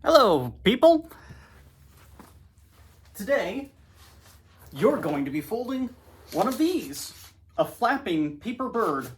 Hello, people! Today, you're going to be folding one of these, a flapping paper bird,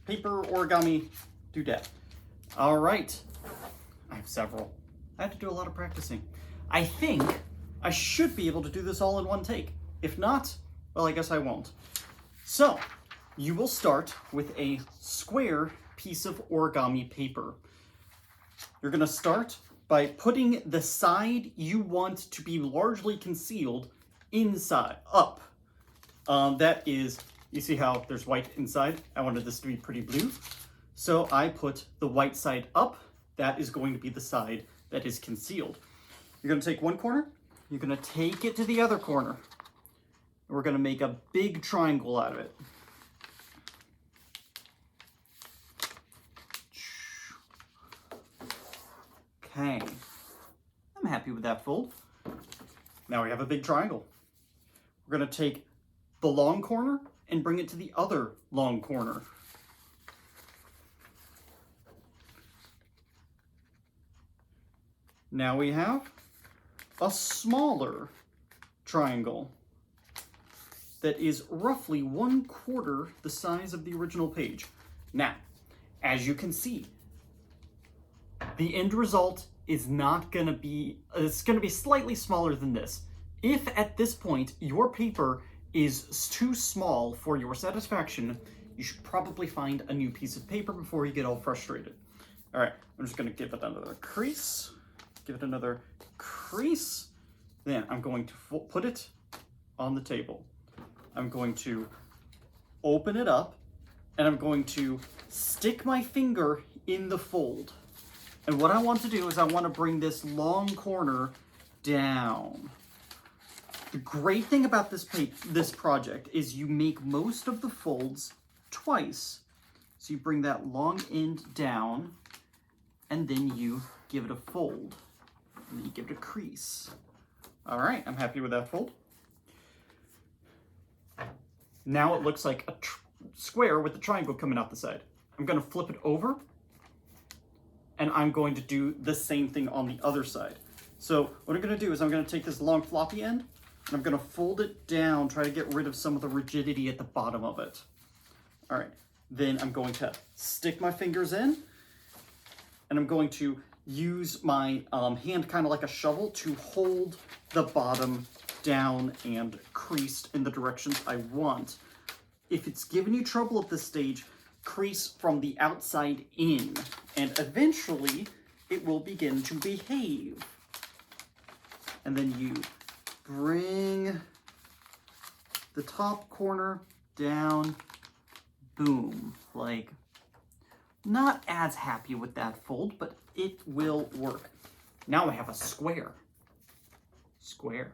paper origami doodad. All right, I have several. I had to do a lot of practicing. I think I should be able to do this all in one take. If not, well, I guess I won't. So, you will start with a square piece of origami paper. You're gonna start by putting the side you want to be largely concealed inside, up. That is, you see how there's white inside? I wanted this to be pretty blue. So I put the white side up. That is going to be the side that is concealed. You're gonna take one corner, you're gonna take it to the other corner. And we're gonna make a big triangle out of it. Okay, I'm happy with that fold. Now we have a big triangle. We're gonna take the long corner and bring it to the other long corner. Now we have a smaller triangle that is roughly 1/4 the size of the original page. Now, as you can see, the end result is not gonna be, it's gonna be slightly smaller than this. If at this point your paper is too small for your satisfaction, you should probably find a new piece of paper before you get all frustrated. All right, I'm just gonna give it another crease. Give it another crease. Then I'm going to put it on the table. I'm going to open it up and I'm going to stick my finger in the fold. And what I want to do is I want to bring this long corner down. The great thing about this project is you make most of the folds twice. So you bring that long end down and then you give it a fold. And then you give it a crease. All right, I'm happy with that fold. Now it looks like a square with a triangle coming out the side. I'm gonna flip it over and I'm going to do the same thing on the other side. So what I'm gonna do is I'm gonna take this long floppy end and I'm gonna fold it down, try to get rid of some of the rigidity at the bottom of it. All right, then I'm going to stick my fingers in and I'm going to use my hand kind of like a shovel to hold the bottom down and creased in the directions I want. If it's giving you trouble at this stage, crease from the outside in, and eventually it will begin to behave. And then you bring the top corner down, boom, like, not as happy with that fold, but it will work. Now I have a square. Square.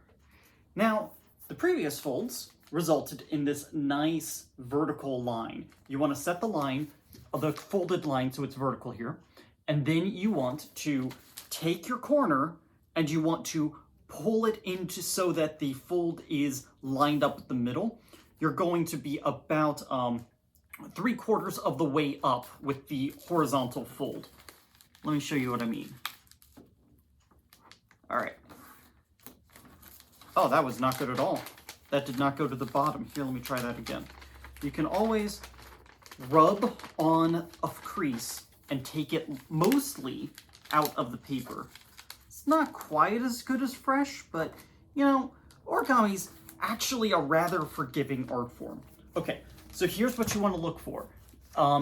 Now, the previous folds resulted in this nice vertical line. You want to set the line, the folded line, so it's vertical here, and then you want to take your corner and you want to pull it into so that the fold is lined up at the middle. You're going to be about 3/4 of the way up with the horizontal fold. Let me show you what I mean. All right. Oh, that was not good at all. That did not go to the bottom. Here, let me try that again. You can always rub on a crease and take it mostly out of the paper. It's not quite as good as fresh, but you know, origami's actually a rather forgiving art form. Okay, so here's what you want to look for.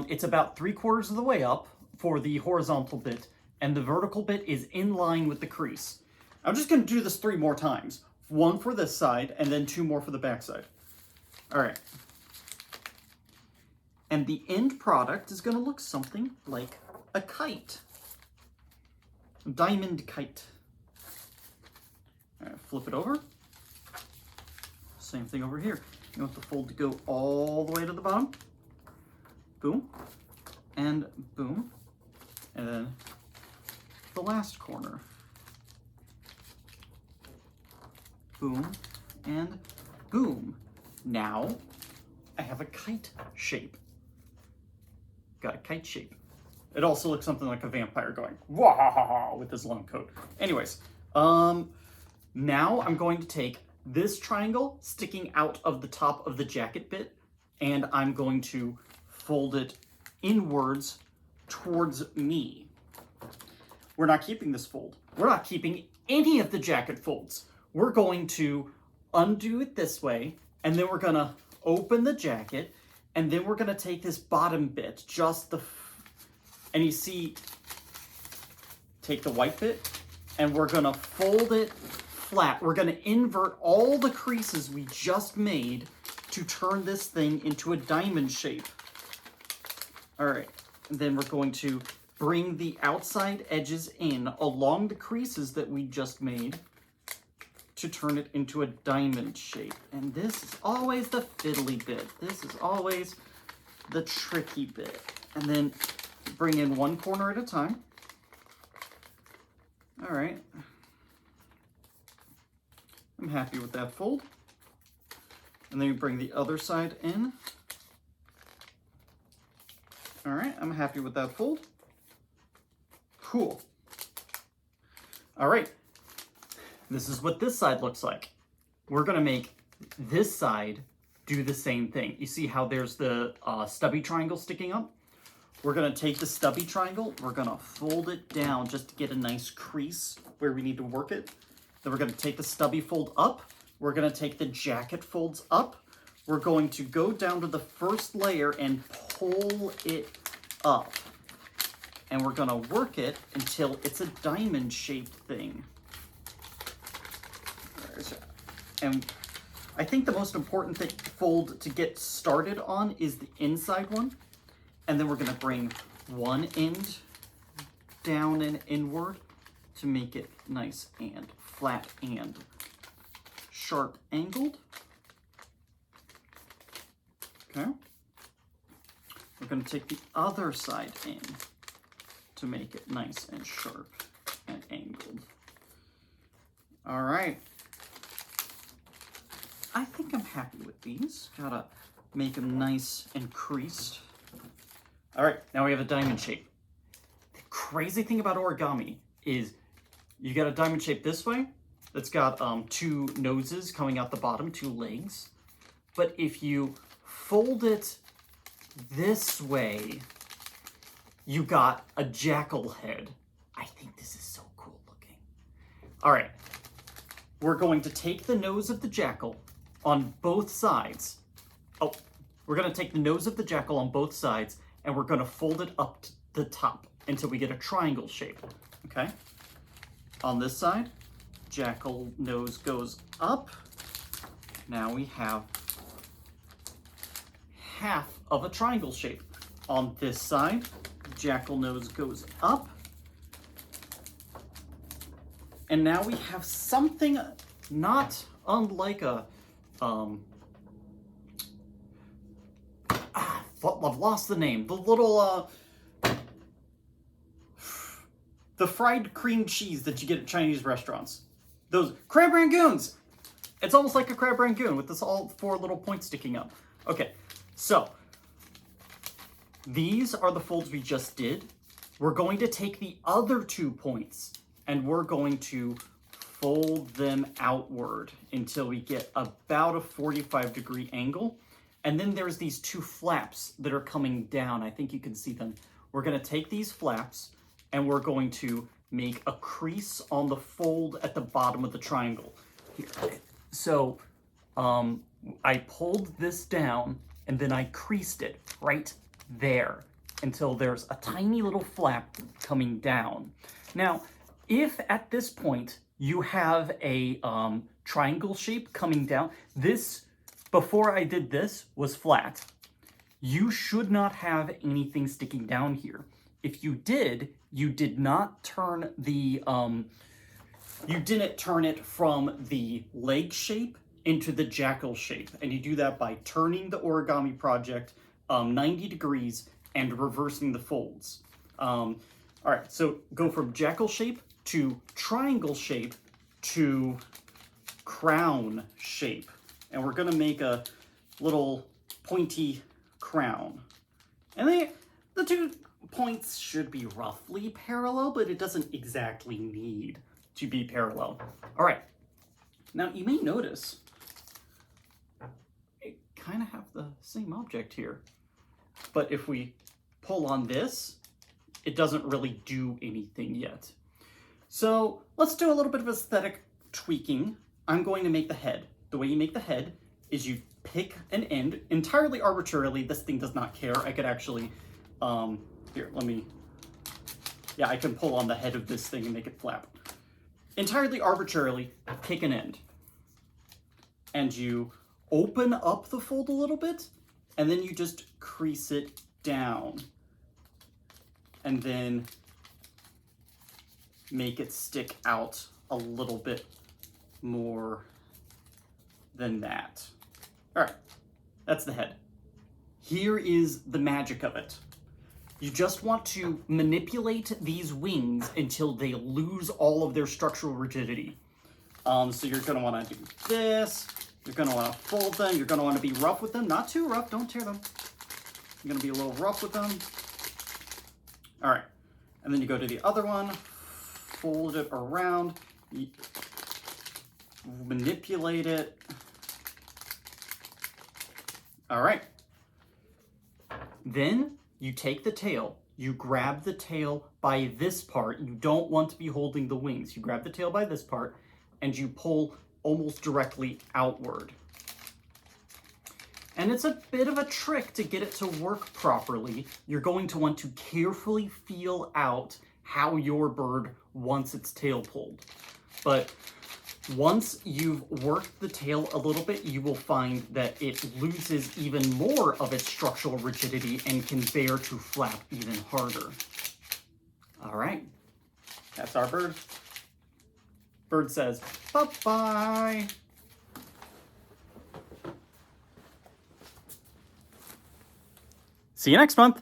It's about 3/4 of the way up for the horizontal bit, and the vertical bit is in line with the crease. I'm just going to do this 3 more times. 1 for this side, and then 2 more for the back side. All right. And the end product is going to look something like a kite. A diamond kite. All right, flip it over. Same thing over here. You want the fold to go all the way to the bottom. Boom. And boom. And then the last corner. Boom, and boom. Now, I have a kite shape. Got a kite shape. It also looks something like a vampire going wah with his long coat. Anyways, now I'm going to take this triangle sticking out of the top of the jacket bit, and I'm going to fold it inwards towards me. We're not keeping this fold. We're not keeping any of the jacket folds. We're going to undo it this way, and then we're gonna open the jacket, and then we're gonna take this bottom bit, and you see, take the white bit, and we're gonna fold it flat. We're gonna invert all the creases we just made to turn this thing into a diamond shape. All right, and then we're going to bring the outside edges in along the creases that we just made to turn it into a diamond shape. And this is always the fiddly bit. This is always the tricky bit. And then bring in one corner at a time. All right. I'm happy with that fold. And then you bring the other side in. All right, I'm happy with that fold. Cool. All right, this is what this side looks like. We're gonna make this side do the same thing. You see how there's the stubby triangle sticking up? We're gonna take the stubby triangle, we're gonna fold it down just to get a nice crease where we need to work it. Then we're gonna take the stubby fold up, we're gonna take the jacket folds up, we're going to go down to the first layer and pull it up. And we're gonna work it until it's a diamond-shaped thing. And I think the most important fold to get started on is the inside one. And then we're gonna bring one end down and inward to make it nice and flat and sharp angled. Okay. We're gonna take the other side in to make it nice and sharp and angled. All right. I think I'm happy with these. Gotta make them nice and creased. All right, now we have a diamond shape. The crazy thing about origami is you got a diamond shape this way that's got two noses coming out the bottom, two legs. But if you fold it this way, you got a jackal head. I think this is so cool looking. All right, we're going to take the nose of the jackal on both sides. Oh, we're gonna take the nose of the jackal on both sides and we're gonna fold it up to the top until we get a triangle shape, okay? On this side, jackal nose goes up. Now we have half of a triangle shape. On this side, jackal nose goes up. And now we have something not unlike a, I've lost the name. The little, the fried cream cheese that you get at Chinese restaurants. Those crab rangoons. It's almost like a crab rangoon with this all four little points sticking up. Okay, so these are the folds we just did. We're going to take the other 2 points and we're going to fold them outward until we get about a 45-degree angle. And then there's these 2 flaps that are coming down. I think you can see them. We're gonna take these flaps and we're going to make a crease on the fold at the bottom of the triangle. Here. So I pulled this down and then I creased it right there until there's a tiny little flap coming down. Now, if at this point you have a triangle shape coming down, this, before I did this, was flat. You should not have anything sticking down here. If you did, you did not turn the, you didn't turn it from the leg shape into the jackal shape. And you do that by turning the origami project 90 degrees and reversing the folds. All right, so go from jackal shape to triangle shape to crown shape. And we're gonna make a little pointy crown. And the two points should be roughly parallel, but it doesn't exactly need to be parallel. All right, now you may notice it kind of have the same object here, but if we pull on this, it doesn't really do anything yet. So let's do a little bit of aesthetic tweaking. I'm going to make the head. The way you make the head is you pick an end entirely arbitrarily. This thing does not care. I could actually, here, I can pull on the head of this thing and make it flap. Entirely arbitrarily, pick an end. And you open up the fold a little bit, and then you just crease it down. And then make it stick out a little bit more than that. All right, that's the head. Here is the magic of it. You just want to manipulate these wings until they lose all of their structural rigidity. So you're gonna wanna do this, you're gonna wanna fold them, you're gonna wanna be rough with them, not too rough, don't tear them. You're gonna be a little rough with them. All right, and then you go to the other one, fold it around, manipulate it. All right. Then you take the tail, you grab the tail by this part. You don't want to be holding the wings. You grab the tail by this part and you pull almost directly outward. And it's a bit of a trick to get it to work properly. You're going to want to carefully feel out how your bird wants its tail pulled. But once you've worked the tail a little bit, you will find that it loses even more of its structural rigidity and can bear to flap even harder. All right, that's our bird. Bird says, bye-bye. See you next month.